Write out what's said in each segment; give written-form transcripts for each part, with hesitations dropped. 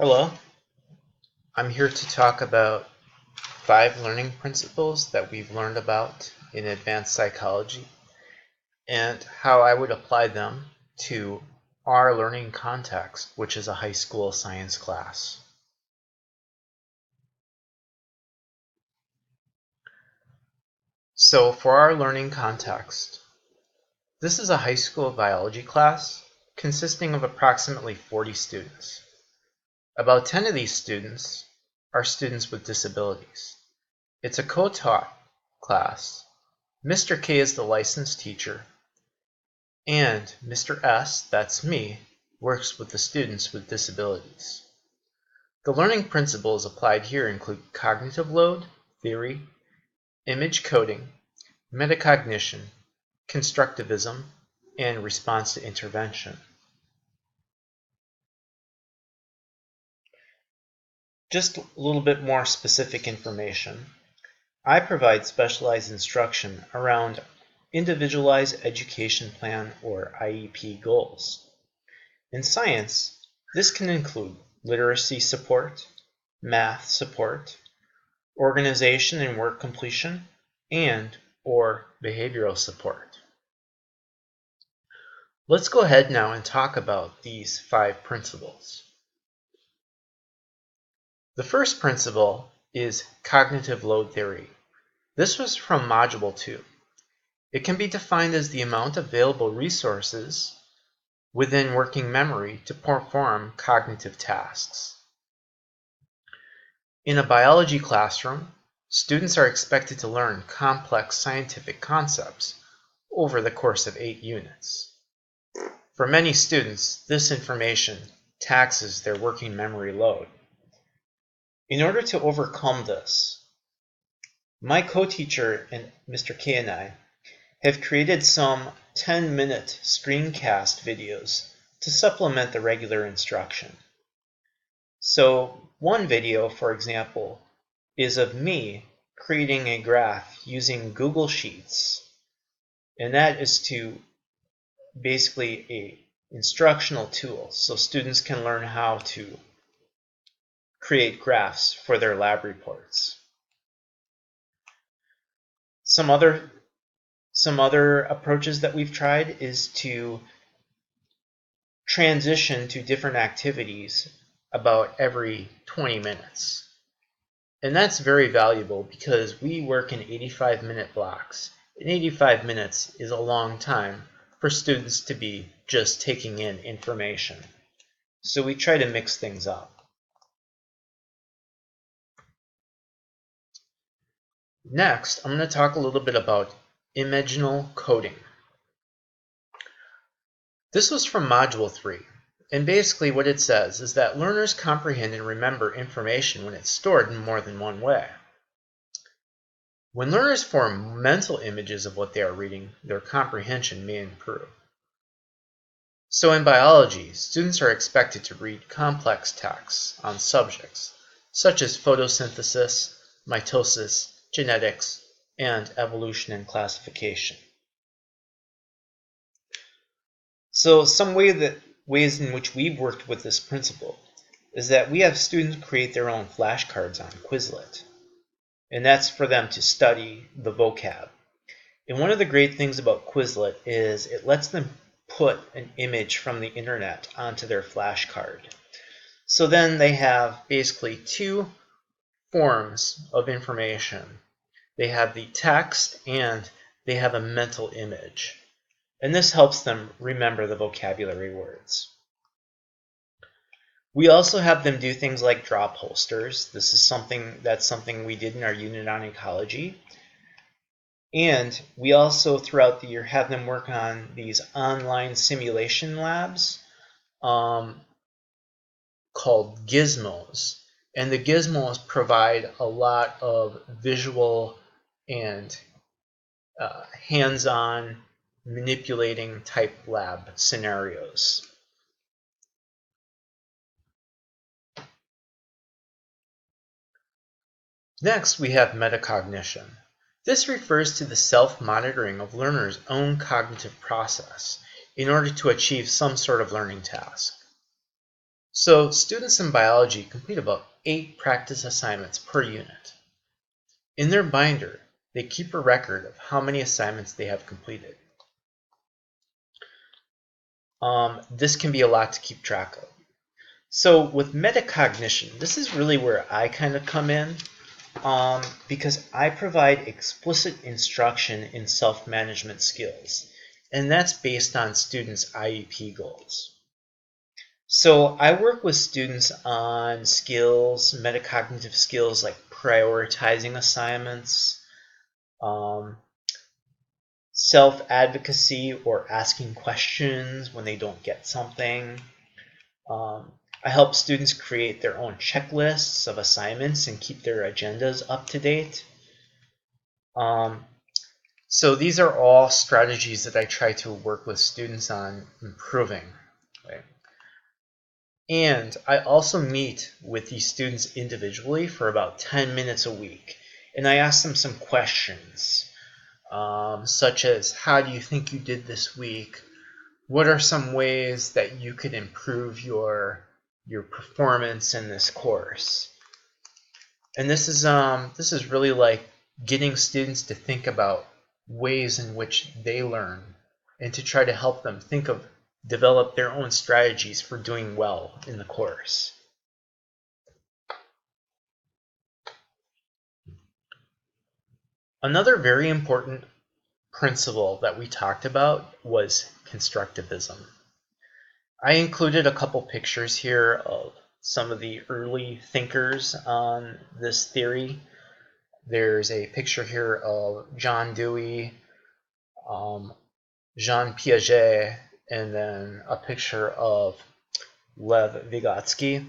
Hello, I'm here to talk about 5 learning principles that we've learned about in advanced psychology and how I would apply them to our learning context, which is a high school science class. So for our learning context, this is a high school biology class consisting of approximately 40 students. About 10 of these students are students with disabilities. It's a co-taught class. Mr. K is the licensed teacher, and Mr. S, that's me, works with the students with disabilities. The learning principles applied here include cognitive load, theory, image coding, metacognition, constructivism, and response to intervention. Just a little bit more specific information. I provide specialized instruction around Individualized Education Plan or IEP goals. In science, this can include literacy support, math support, organization and work completion, and/or behavioral support. Let's go ahead now and talk about these 5 principles. The first principle is cognitive load theory. This was from Module 2. It can be defined as the amount of available resources within working memory to perform cognitive tasks. In a biology classroom, students are expected to learn complex scientific concepts over the course of 8 units. For many students, this information taxes their working memory load. In order to overcome this, my co-teacher and Mr. K and I have created some 10-minute screencast videos to supplement the regular instruction. So one video, for example, is of me creating a graph using Google Sheets, and that is to basically a instructional tool so students can learn how to create graphs for their lab reports. Some other approaches that we've tried is to transition to different activities about every 20 minutes. And that's very valuable because we work in 85-minute blocks. And 85 minutes is a long time for students to be just taking in information. So we try to mix things up. Next, I'm going to talk a little bit about imaginal coding. This was from Module 3, and basically what it says is that learners comprehend and remember information when it's stored in more than one way. When learners form mental images of what they are reading, their comprehension may improve. So in biology, students are expected to read complex texts on subjects such as photosynthesis, mitosis, genetics, and evolution and classification. So some ways in which we've worked with this principle is that we have students create their own flashcards on Quizlet. And that's for them to study the vocab. And one of the great things about Quizlet is it lets them put an image from the internet onto their flashcard. So then they have basically 2 forms of information. They have the text and they have a mental image. And this helps them remember the vocabulary words. We also have them do things like draw posters. This is something we did in our unit on ecology. And we also, throughout the year, have them work on these online simulation labs called gizmos. And the gizmos provide a lot of visual and hands-on manipulating type lab scenarios. Next, we have metacognition. This refers to the self-monitoring of learners' own cognitive process in order to achieve some sort of learning task. So students in biology complete about 8 practice assignments per unit. In their binder, they keep a record of how many assignments they have completed. This can be a lot to keep track of. So with metacognition, this is really where I kind of come in, because I provide explicit instruction in self-management skills, and that's based on students' IEP goals. So I work with students on skills, metacognitive skills like prioritizing assignments, self-advocacy or asking questions when they don't get something. I help students create their own checklists of assignments and keep their agendas up to date. So these are all strategies that I try to work with students on improving. Right? And I also meet with these students individually for about 10 minutes a week. And I ask them some questions, such as, how do you think you did this week? What are some ways that you could improve your performance in this course? And this is really like getting students to think about ways in which they learn and to try to help them develop their own strategies for doing well in the course. Another very important principle that we talked about was constructivism. I included a couple pictures here of some of the early thinkers on this theory. There's a picture here of John Dewey, Jean Piaget, and then a picture of Lev Vygotsky.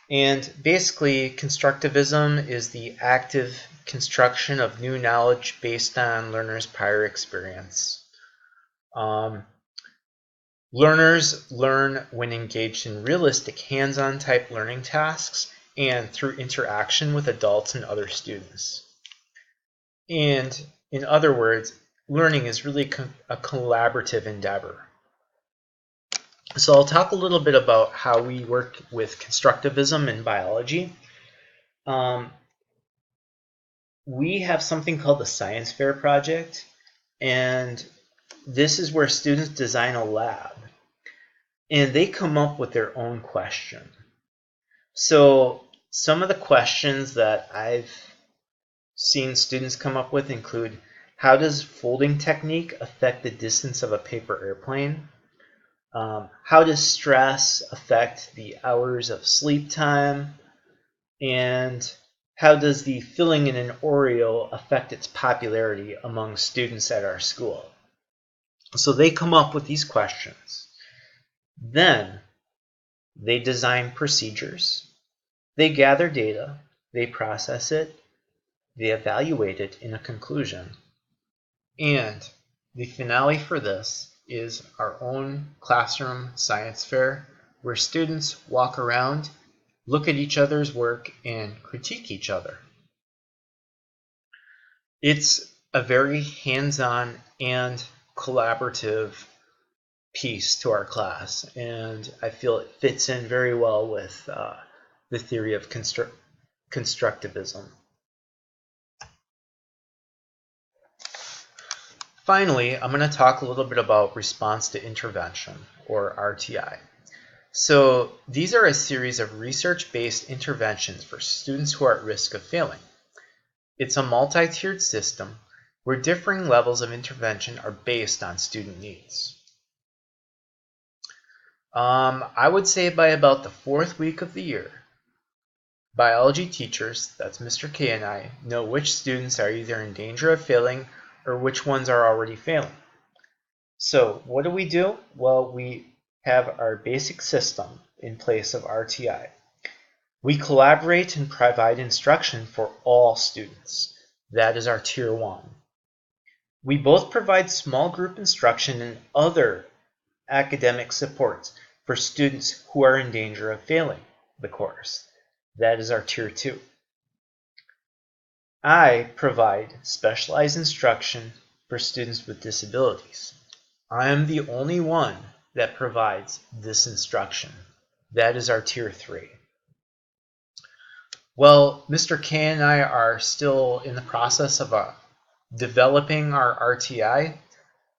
And basically, constructivism is the active construction of new knowledge based on learners' prior experience. Learners learn when engaged in realistic hands-on type learning tasks and through interaction with adults and other students. And in other words, learning is really a collaborative endeavor. So I'll talk a little bit about how we work with constructivism in biology. We have something called the Science Fair Project, and this is where students design a lab, and they come up with their own question. So some of the questions that I've seen students come up with include, how does folding technique affect the distance of a paper airplane? How does stress affect the hours of sleep time? And how does the filling in an Oreo affect its popularity among students at our school? So they come up with these questions. Then they design procedures. They gather data. They process it. They evaluate it in a conclusion. And the finale for this is our own classroom science fair, where students walk around, look at each other's work, and critique each other. It's a very hands-on and collaborative piece to our class, and I feel it fits in very well with the theory of constructivism. Finally, I'm going to talk a little bit about response to intervention, or RTI. So these are a series of research-based interventions for students who are at risk of failing. It's a multi-tiered system where differing levels of intervention are based on student needs. I would say by about the 4th week of the year, biology teachers, that's Mr. K and I, know which students are either in danger of failing or which ones are already failing. So what do? Well, we have our basic system in place of RTI. We collaborate and provide instruction for all students. That is our Tier 1. We both provide small group instruction and other academic supports for students who are in danger of failing the course. That is our Tier 2. I provide specialized instruction for students with disabilities. I am the only one that provides this instruction. That is our Tier 3. Well, Mr. K and I are still in the process of developing our RTI.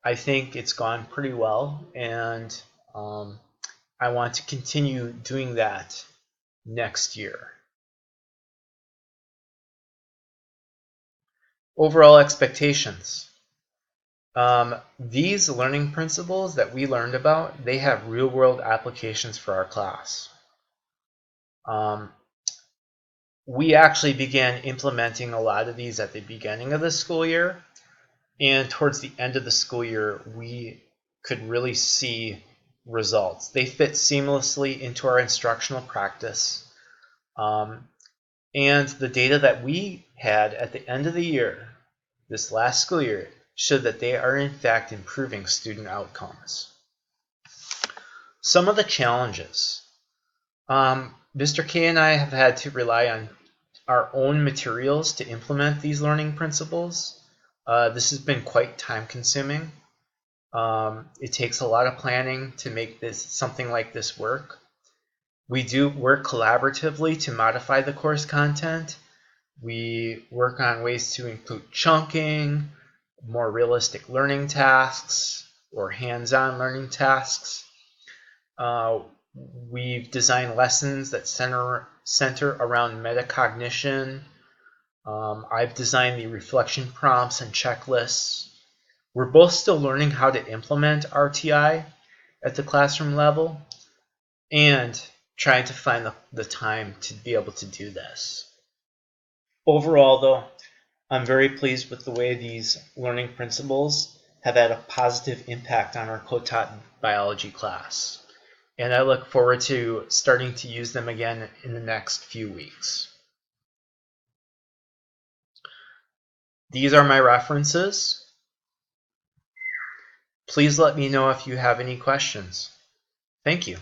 I think it's gone pretty well, and I want to continue doing that next year. Overall expectations. These learning principles that we learned about, they have real-world applications for our class. We actually began implementing a lot of these at the beginning of the school year, and towards the end of the school year, we could really see results. They fit seamlessly into our instructional practice. And the data that we had at the end of the year, this last school year, showed that they are in fact improving student outcomes. Some of the challenges. Mr. K and I have had to rely on our own materials to implement these learning principles. This has been quite time consuming. It takes a lot of planning to make something like this work. We do work collaboratively to modify the course content. We work on ways to include chunking, more realistic learning tasks, or hands-on learning tasks. We've designed lessons that center around metacognition. I've designed the reflection prompts and checklists. We're both still learning how to implement RTI at the classroom level and trying to find the time to be able to do this. Overall, though, I'm very pleased with the way these learning principles have had a positive impact on our co-taught biology class. And I look forward to starting to use them again in the next few weeks. These are my references. Please let me know if you have any questions. Thank you.